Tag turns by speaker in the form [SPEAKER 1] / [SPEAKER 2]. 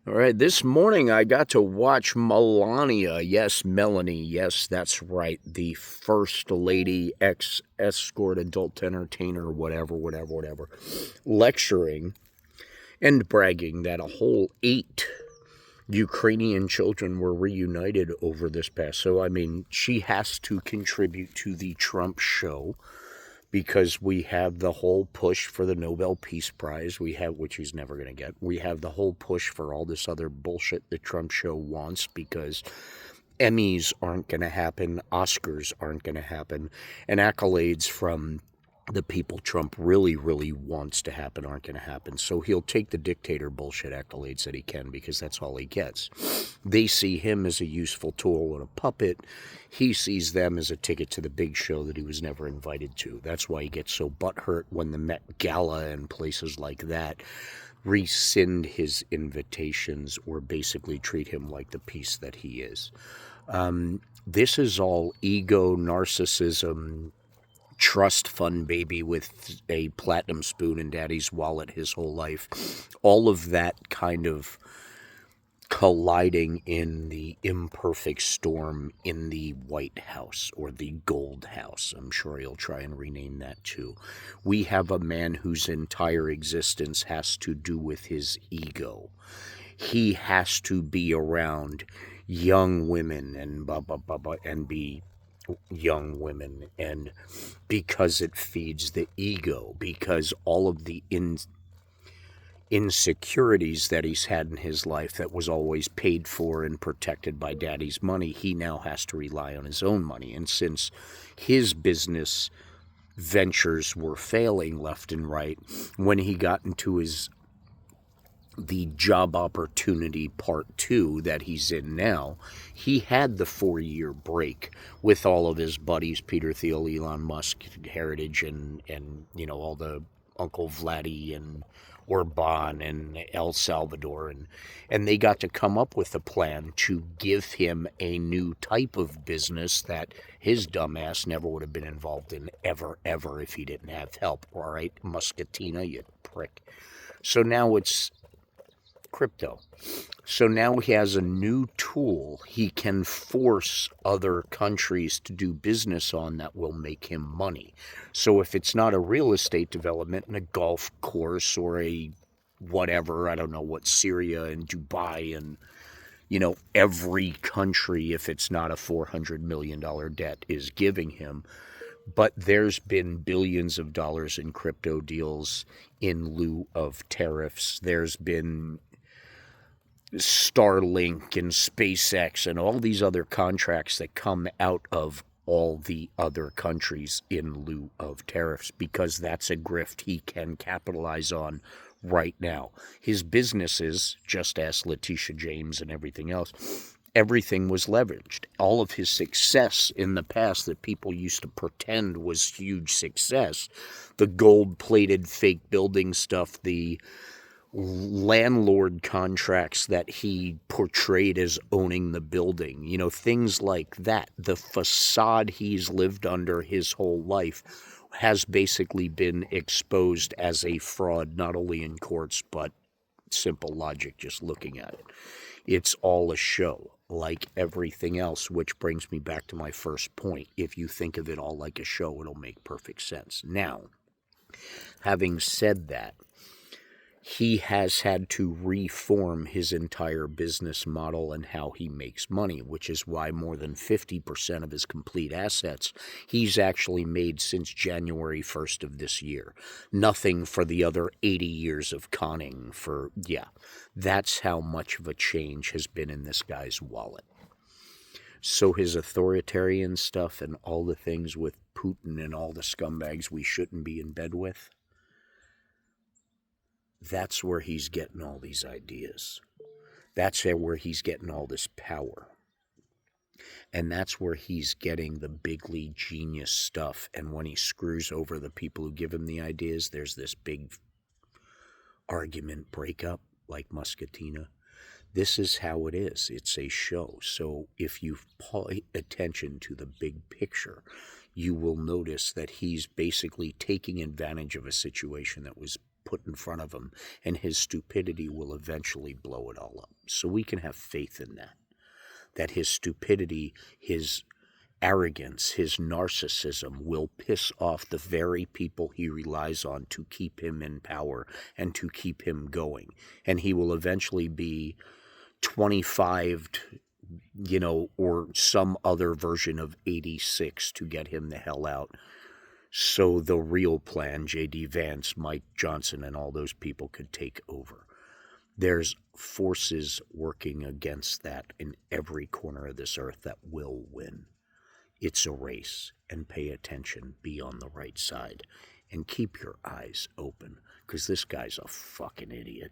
[SPEAKER 1] All right, this morning I got to watch Melania. Yes, Melanie. Yes, that's right. The first lady, ex escort, adult entertainer, whatever, lecturing and bragging that a whole 8 Ukrainian children were reunited over this past. So, I mean, she has to contribute to the Trump show because we have the whole push for the Nobel Peace Prize. We have, which he's never going to get. We have the whole push for all this other bullshit the Trump show wants because Emmys aren't going to happen, Oscars aren't going to happen, and accolades from the people Trump really wants to happen aren't going to happen. So he'll take the dictator bullshit accolades that he can because that's all he gets. They see him as a useful tool and a puppet. He sees them as a ticket to the big show that he was never invited to. That's why he gets so butthurt when the Met Gala and places like that rescind his invitations or basically treat him like the piece that he is. This is all ego, narcissism, trust fund baby with a platinum spoon in daddy's wallet his whole life. All of that kind of colliding in the imperfect storm in the White House or the Gold House. I'm sure he'll try and rename that too. We have a man whose entire existence has to do with his ego. He has to be around young women and blah, blah, blah, blah, and be young women, and because it feeds the ego, because all of the insecurities that he's had in his life that was always paid for and protected by daddy's money, he now has to rely on his own money. And since his business ventures were failing left and right, when he got into the job opportunity part 2 that he's in now, he had the 4-year break with all of his buddies, Peter Thiel, Elon Musk, Heritage, and all the Uncle Vladdy and Orban and El Salvador, and they got to come up with a plan to give him a new type of business that his dumbass never would have been involved in ever if he didn't have help. All right, Muscatina, you prick. So now it's crypto. So now he has a new tool he can force other countries to do business on that will make him money. So if it's not a real estate development and a golf course or a whatever, I don't know what, Syria and Dubai and every country, if it's not a $400 million debt, is giving him. But there's been billions of dollars in crypto deals in lieu of tariffs. There's been Starlink and SpaceX and all these other contracts that come out of all the other countries in lieu of tariffs, because that's a grift he can capitalize on right now. His businesses, just ask Letitia James and everything else, everything was leveraged. All of his success in the past that people used to pretend was huge success, the gold-plated fake building stuff, the landlord contracts that he portrayed as owning the building, things like that. The facade he's lived under his whole life has basically been exposed as a fraud, not only in courts, but simple logic just looking at it. It's all a show, like everything else, which brings me back to my first point. If you think of it all like a show, it'll make perfect sense. Now, having said that, he has had to reform his entire business model and how he makes money, which is why more than 50% of his complete assets he's actually made since January 1st of this year. Nothing for the other 80 years of conning that's how much of a change has been in this guy's wallet. So his authoritarian stuff and all the things with Putin and all the scumbags we shouldn't be in bed with, that's where he's getting all these ideas. That's where he's getting all this power. And that's where he's getting the big league genius stuff. And when he screws over the people who give him the ideas, there's this big argument breakup like Muscatina. This is how it is. It's a show. So if you pay attention to the big picture, you will notice that he's basically taking advantage of a situation that was put in front of him, and his stupidity will eventually blow it all up. So we can have faith in that his stupidity, his arrogance, his narcissism will piss off the very people he relies on to keep him in power and to keep him going. And he will eventually be 25'd, or some other version of 86 to get him the hell out. So the real plan, J.D. Vance, Mike Johnson, and all those people could take over. There's forces working against that in every corner of this earth that will win. It's a race, and pay attention, be on the right side, and keep your eyes open, because this guy's a fucking idiot.